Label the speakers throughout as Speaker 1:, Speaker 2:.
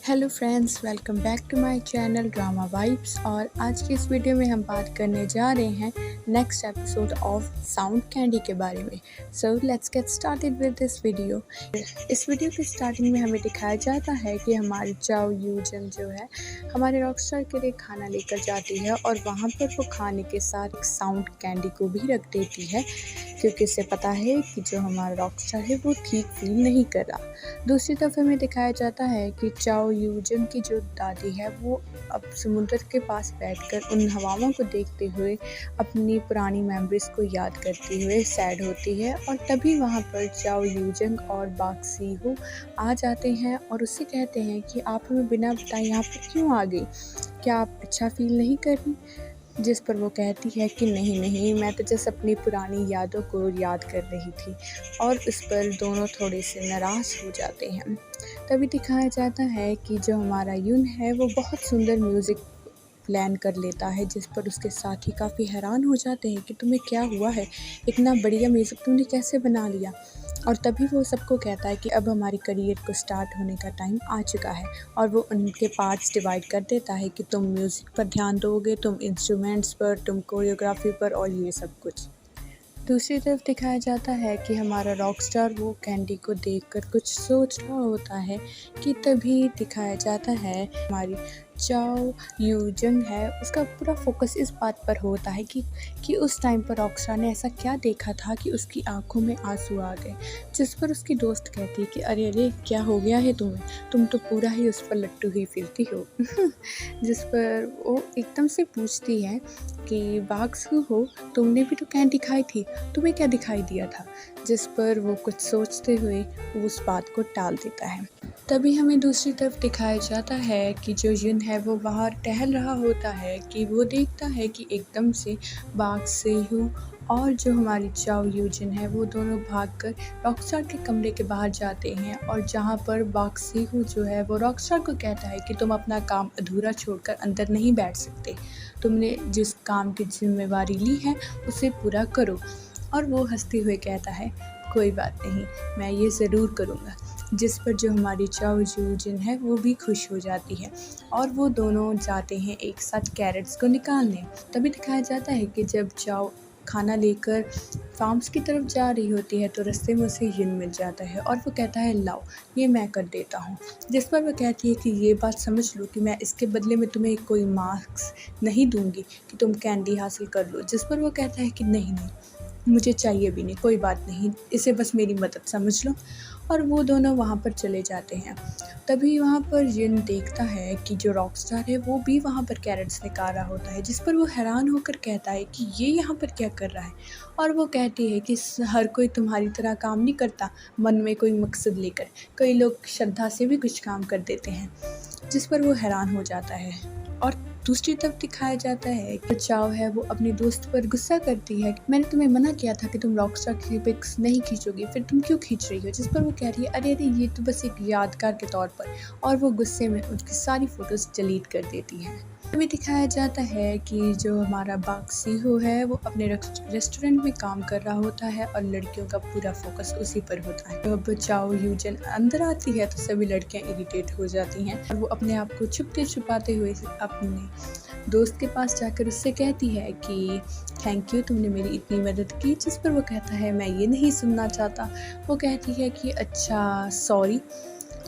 Speaker 1: Hello friends, welcome back to my channel drama vibes. और आज की इस वीडियो में हम बात करने जा रहे हैं next episode of sound candy के बारे में। So let's get started with this video. इस वीडियो की स्टार्टिंग में हमें दिखाया जाता है कि हमारी चाओ यूजन जो है हमारे रॉकस्टार के लिए खाना लेकर जाती है और वहाँ पर वो खाने के साथ एक साउंड कैंडी को भी रख देती है, क्योंकि उसे पता है कि जो हमारा रॉकस्टार है वो ठीक फील नहीं कर रहा। दूसरी तरफ हमें दिखाया जाता है कि चाओ यूजन की जो दादी है वो अब समुद्र के पास बैठकर उन हवाओं को देखते हुए अपनी पुरानी मेमोरीज को याद करते हुए सैड होती है। और तभी वहाँ पर चाओ यूजन और बाक सी हो आ जाते हैं और उससे कहते हैं कि आप हमें बिना बताए यहाँ पर क्यों आ गई, क्या आप अच्छा फील नहीं कर रही। जिस पर वो कहती है कि नहीं, मैं तो जस्ट अपनी पुरानी यादों को याद कर रही थी। और इस पर दोनों थोड़े से नाराज़ हो जाते हैं। तभी दिखाया जाता है कि जो हमारा यून है वो बहुत सुंदर म्यूज़िक प्लान कर लेता है, जिस पर उसके साथी काफ़ी हैरान हो जाते हैं कि तुम्हें क्या हुआ है, इतना बढ़िया म्यूज़िक तुमने कैसे बना लिया। और तभी वो सबको कहता है कि अब हमारी करियर को स्टार्ट होने का टाइम आ चुका है। और वो उनके पार्ट्स डिवाइड कर देता है कि तुम म्यूज़िक पर ध्यान दोगे, तुम इंस्ट्रूमेंट्स पर, तुम कोरियोग्राफी पर और ये सब कुछ। दूसरी तरफ दिखाया जाता है कि हमारा रॉकस्टार वो कैंडी को देखकर कुछ सोच रहा होता है कि तभी दिखाया जाता है हमारी चाओ यूजंग है, उसका पूरा फोकस इस बात पर होता है कि उस टाइम पर रॉकस्टार ने ऐसा क्या देखा था कि उसकी आंखों में आंसू आ गए। जिस पर उसकी दोस्त कहती है कि अरे क्या हो गया है तुम्हें, तुम तो पूरा ही उस पर लट्टू ही फिरती हो। जिस पर वो एकदम से पूछती है कि बाक्सू हो, तुमने भी तो कैंडी खाई थी, तुम्हें क्या दिखाई दिया था। जिस पर वो कुछ सोचते हुए वो उस बात को टाल देता है। तभी हमें दूसरी तरफ दिखाया जाता है कि जो युन है वो बाहर टहल रहा होता है कि वो देखता है कि एकदम से बाग से हूँ और जो हमारी चाओ यूजिन है वो दोनों भागकर रॉकस्टार के कमरे के बाहर जाते हैं। और जहाँ पर बाग से हूँ जो है वो रॉकस्टार को कहता है कि तुम अपना काम अधूरा छोड़कर अंदर नहीं बैठ सकते, तुमने जिस काम की जिम्मेवारी ली है उसे पूरा करो। और वो हंसते हुए कहता है कोई बात नहीं, मैं ये ज़रूर करूँगा। जिस पर जो हमारी चाओ यूजिन है वो भी खुश हो जाती है और वो दोनों जाते हैं एक साथ कैरेट्स को निकालने। तभी दिखाया जाता है कि जब चाओ खाना लेकर फार्म्स की तरफ जा रही होती है तो रास्ते में उसे युन मिल जाता है और वो कहता है लाओ ये मैं कर देता हूँ। जिस पर वो कहती है कि ये बात समझ लो कि मैं इसके बदले में तुम्हें कोई मार्क्स नहीं दूंगी कि तुम कैंडी हासिल कर लो। जिस पर वो कहता है कि नहीं, मुझे चाहिए भी नहीं, कोई बात नहीं, इसे बस मेरी मदद समझ लो। और वो दोनों वहाँ पर चले जाते हैं। तभी वहाँ पर युन देखता है कि जो रॉकस्टार है वो भी वहाँ पर कैरेट्स निकाल रहा होता है। जिस पर वो हैरान होकर कहता है कि ये यहाँ पर क्या कर रहा है। और वो कहती है कि हर कोई तुम्हारी तरह काम नहीं करता, मन में कोई मकसद लेकर, कई लोग श्रद्धा से भी कुछ काम कर देते हैं। जिस पर वो हैरान हो जाता है। और दूसरी तरफ दिखाया जाता है कि चाओ है वो अपने दोस्त पर गुस्सा करती है, मैंने तुम्हें मना किया था कि तुम रॉकस्टार की पिक्स नहीं खींचोगी, फिर तुम क्यों खींच रही हो। जिस पर वो कह रही है अरे ये तो बस एक यादगार के तौर पर। और वो गुस्से में उसकी सारी फ़ोटोज़ डिलीट कर देती है। हमें दिखाया जाता है कि जो हमारा बाग सीहो है वो अपने रेस्टोरेंट में काम कर रहा होता है और लड़कियों का पूरा फोकस उसी पर होता है। जब चाओ यूजन अंदर आती है तो सभी लड़कियां इरिटेट हो जाती हैं और वो अपने आप को छुपते छुपाते हुए अपने दोस्त के पास जाकर उससे कहती है कि थैंक यू, तुमने मेरी इतनी मदद की। जिस पर वो कहता है मैं ये नहीं सुनना चाहता। वो कहती है कि अच्छा सॉरी।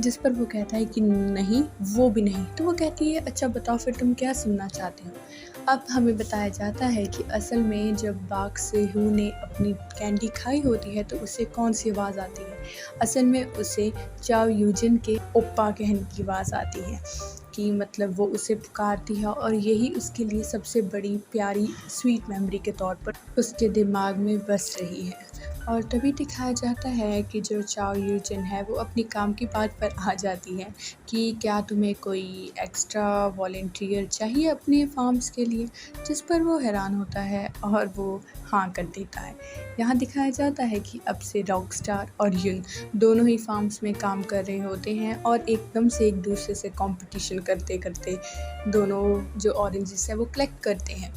Speaker 1: जिस पर वो कहता है कि नहीं, वो भी नहीं। तो वो कहती है अच्छा बताओ फिर तुम क्या सुनना चाहते हो। अब हमें बताया जाता है कि असल में जब बाग से हू ने अपनी कैंडी खाई होती है तो उसे कौन सी आवाज़ आती है। असल में उसे चाओ यूजिन के ओप्पा कहने की आवाज़ आती है कि मतलब वो उसे पुकारती है और यही उसके लिए सबसे बड़ी प्यारी स्वीट मेमोरी के तौर पर उसके दिमाग में बस रही है। और तभी दिखाया जाता है कि जो चाओ यूजिन है वो अपनी काम की बात पर आ जाती है कि क्या तुम्हें कोई एक्स्ट्रा वॉलंटियर चाहिए अपने फार्म्स के लिए। जिस पर वो हैरान होता है और वो हाँ कर देता है। यहाँ दिखाया जाता है कि अब से रॉकस्टार और युन दोनों ही फार्म्स में काम कर रहे होते हैं और एकदम से एक दूसरे से कंपटीशन करते करते दोनों जो ऑरेंजेस है वो कलेक्ट करते हैं।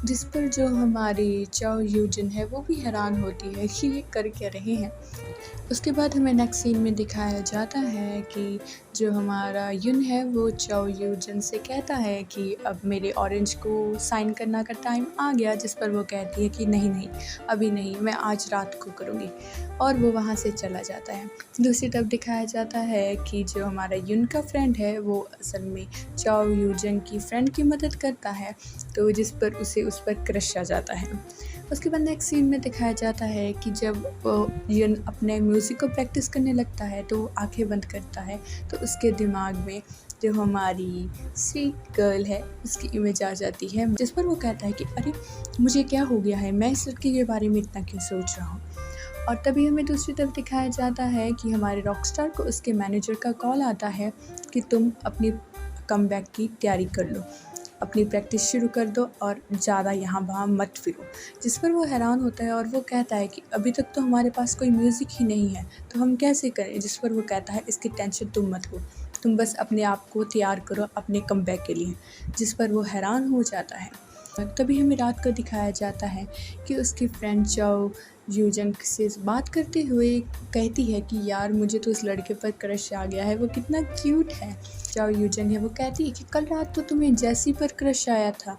Speaker 1: जिस पर जो हमारी चाओ यूजिन है वो भी हैरान होती है कि ये कर क्या रहे हैं। उसके बाद हमें नेक्स्ट सीन में दिखाया जाता है कि जो हमारा युन है वो चाओ यूजिन से कहता है कि अब मेरे ऑरेंज को साइन करना का टाइम आ गया, जिस पर वो कहती है कि नहीं नहीं अभी नहीं, मैं आज रात को करूँगी, और वो वहाँ से चला जाता है। दूसरी तरफ दिखाया जाता है कि जो हमारा युन का फ्रेंड है वो असल में चाओ यूजिन की फ्रेंड की मदद करता है, तो जिस पर उसे उस पर क्रश आ जाता है। उसके बाद नेक्स्ट सीन में दिखाया जाता है कि जब युन अपने म्यूज़िक को प्रैक्टिस करने लगता है तो वो आँखें बंद करता है, तो उसके दिमाग में जो हमारी स्वीट गर्ल है उसकी इमेज आ जाती है, जिस पर वो कहता है कि अरे मुझे क्या हो गया है, मैं इस लड़की के बारे में इतना क्यों सोच रहा हूँ। और तभी हमें दूसरी तरफ दिखाया जाता है कि हमारे रॉकस्टार को उसके मैनेजर का कॉल आता है कि तुम अपनी कमबैक की तैयारी कर लो, अपनी प्रैक्टिस शुरू कर दो और ज़्यादा यहाँ वहाँ मत फिरो। जिस पर वो हैरान होता है और वो कहता है कि अभी तक तो हमारे पास कोई म्यूज़िक ही नहीं है, तो हम कैसे करें। जिस पर वो कहता है इसकी टेंशन तुम मत लो, तुम बस अपने आप को तैयार करो अपने कमबैक के लिए। जिस पर वो हैरान हो जाता है। तभी हमें रात को दिखाया जाता है कि उसकी फ्रेंड चाओ यूजन से बात करते हुए कहती है कि यार मुझे तो उस लड़के पर क्रश आ गया है, वो कितना क्यूट है। चाओ यूजन है वो कहती है कि कल रात तो तुम्हें जैसी पर क्रश आया था।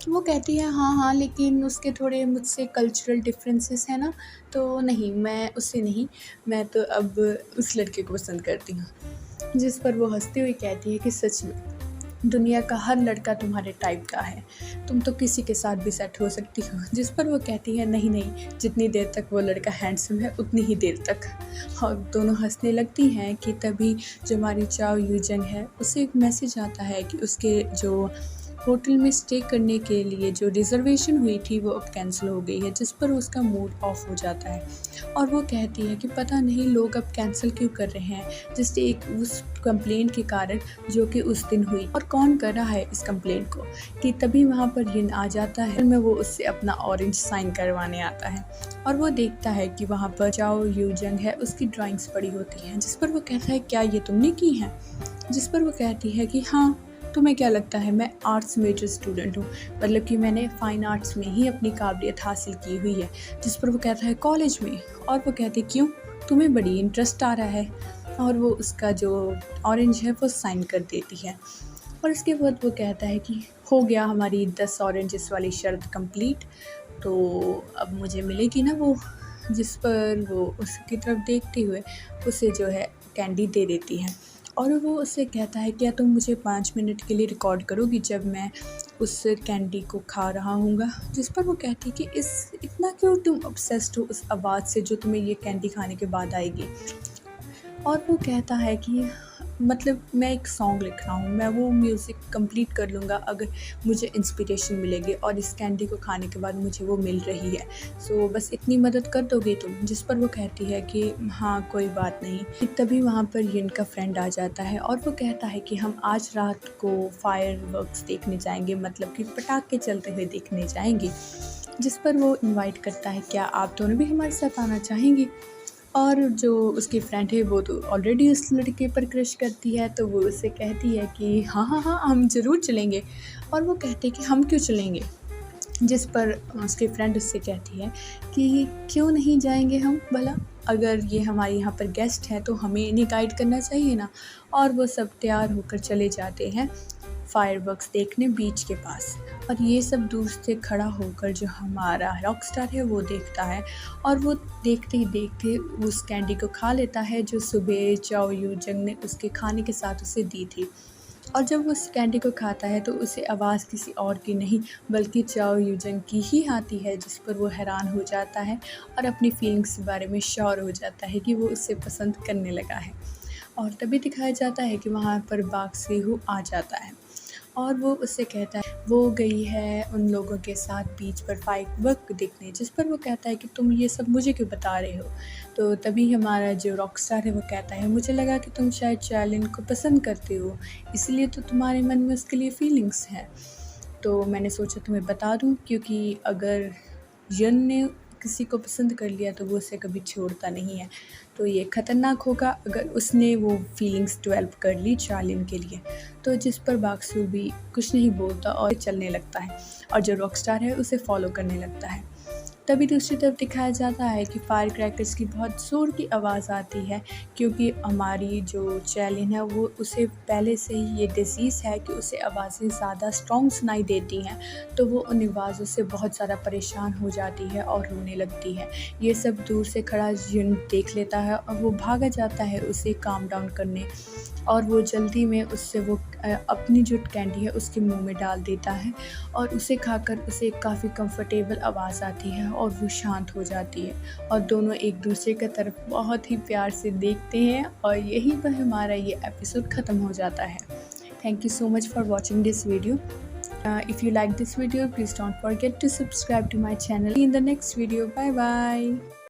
Speaker 1: वो कहती है हाँ हाँ, लेकिन उसके थोड़े मुझसे कल्चरल डिफरेंसेस हैं ना, तो नहीं, मैं उससे नहीं, मैं तो अब उस लड़के को पसंद करती हूँ। जिस पर वो हंसती हुई कहती है कि सच में दुनिया का हर लड़का तुम्हारे टाइप का है, तुम तो किसी के साथ भी सेट हो सकती हो। जिस पर वो कहती है नहीं नहीं, जितनी देर तक वो लड़का हैंडसम है उतनी ही देर तक। और दोनों हंसने लगती हैं कि तभी जो हमारी चाओ यूजन है उसे एक मैसेज आता है कि उसके जो होटल में स्टे करने के लिए जो रिज़र्वेशन हुई थी वो अब कैंसिल हो गई है, जिस पर उसका मूड ऑफ हो जाता है। और वो कहती है कि पता नहीं लोग अब कैंसिल क्यों कर रहे हैं, जिससे एक उस कंप्लेंट के कारण जो कि उस दिन हुई, और कौन कर रहा है इस कंप्लेंट को। कि तभी वहाँ पर युन आ जाता है, में वो उससे अपना ऑरेंज साइन करवाने आता है और वो देखता है कि वहाँ पर चाओ यूजन है उसकी ड्राइंग्स पड़ी होती हैं। जिस पर वो कहता है क्या ये तुमने की हैं। जिस पर वो कहती है कि हाँ, तुम्हें क्या लगता है मैं आर्ट्स मेजर स्टूडेंट हूँ, मतलब कि मैंने फ़ाइन आर्ट्स में ही अपनी काबिलियत हासिल की हुई है। जिस पर वो कहता है कॉलेज में। और वो कहती क्यों, तुम्हें बड़ी इंटरेस्ट आ रहा है। और वो उसका जो ऑरेंज है वो साइन कर देती है। और इसके बाद वो कहता है कि हो गया हमारी 10 ऑरेंजेस वाली शर्त कंप्लीट, तो अब मुझे मिलेगी ना वो। जिस पर वो उसकी तरफ देखते हुए उसे जो है कैंडी दे देती है और वो उससे कहता है क्या तुम मुझे 5 मिनट के लिए रिकॉर्ड करोगी जब मैं उस कैंडी को खा रहा हूँगा। जिस पर वो कहती है कि इस इतना क्यों तुम ऑब्सेस्ड हो उस आवाज़ से जो तुम्हें ये कैंडी खाने के बाद आएगी। और वो कहता है कि मतलब मैं एक सॉन्ग लिख रहा हूँ, मैं वो म्यूज़िक कंप्लीट कर लूँगा अगर मुझे इंस्पिरेशन मिलेगी, और इस कैंडी को खाने के बाद मुझे वो मिल रही है, सो बस इतनी मदद कर दोगे तुम। जिस पर वो कहती है कि हाँ कोई बात नहीं। तभी वहाँ पर युन का फ्रेंड आ जाता है और वो कहता है कि हम आज रात को फायरवर्क्स देखने जाएंगे, मतलब कि पटाखे चलते हुए देखने जाएंगे। जिस पर वो इनवाइट करता है क्या आप दोनों भी हमारे साथ आना चाहेंगे। और जो उसकी फ्रेंड है वो तो ऑलरेडी उस लड़के पर क्रश करती है, तो वो उससे कहती है कि हाँ हाँ हाँ हम ज़रूर चलेंगे। और वो कहते हैं कि हम क्यों चलेंगे। जिस पर उसकी फ्रेंड उससे कहती है कि क्यों नहीं जाएंगे हम भला, अगर ये हमारे यहाँ पर गेस्ट हैं तो हमें इन्हें गाइड करना चाहिए ना। और वो सब तैयार होकर चले जाते हैं फायरवर्क्स देखने बीच के पास। और ये सब दूर से खड़ा होकर जो हमारा रॉकस्टार है वो देखता है और वो देखते ही देखते उस कैंडी को खा लेता है जो सुबह चाओ यूजन ने उसके खाने के साथ उसे दी थी। और जब वो उस कैंडी को खाता है तो उसे आवाज़ किसी और की नहीं बल्कि चाओ यूजन की ही आती है। जिस पर वो हैरान हो जाता है और अपनी फीलिंग्स के बारे में श्योर हो जाता है कि वो उसे पसंद करने लगा है। और तभी दिखाया जाता है कि वहाँ पर बाघ सेहू आ जाता है और वो उससे कहता है वो गई है उन लोगों के साथ बीच पर फायरवर्क देखने। जिस पर वो कहता है कि तुम ये सब मुझे क्यों बता रहे हो। तो तभी हमारा जो रॉकस्टार है वो कहता है मुझे लगा कि तुम शायद चार्लिन को पसंद करते हो, इसलिए तो तुम्हारे मन में उसके लिए फीलिंग्स हैं, तो मैंने सोचा तुम्हें बता दूं, क्योंकि अगर यन ने किसी को पसंद कर लिया तो वो उसे कभी छोड़ता नहीं है। तो ये ख़तरनाक होगा अगर उसने वो फीलिंग्स डेवलप कर ली चार्लिन के लिए। तो जिस पर बाक्सू भी कुछ नहीं बोलता और चलने लगता है और जो रॉकस्टार है उसे फॉलो करने लगता है। तभी दूसरी तरफ दिखाया जाता है कि फायर क्रैकर्स की बहुत ज़ोर की आवाज़ आती है, क्योंकि हमारी जो चार्लिन है वो उसे पहले से ही ये डिसीज़ है कि उसे आवाज़ें ज़्यादा स्ट्रॉन्ग सुनाई देती हैं, तो वो उन आवाज़ों से बहुत ज़्यादा परेशान हो जाती है और रोने लगती है। ये सब दूर से खड़ा जिन देख लेता है और वो भागा जाता है उसे काम डाउन करने, और वो जल्दी में उससे वो अपनी जो कैंडी है उसके मुंह में डाल देता है और उसे खाकर उसे काफ़ी कंफर्टेबल आवाज़ आती है और वो शांत हो जाती है और दोनों एक दूसरे की तरफ बहुत ही प्यार से देखते हैं और यहीं पर हमारा ये एपिसोड ख़त्म हो जाता है। Thank you so much for watching this video. If you like this video, please don't forget to subscribe to my channel. See you in the next video. Bye bye.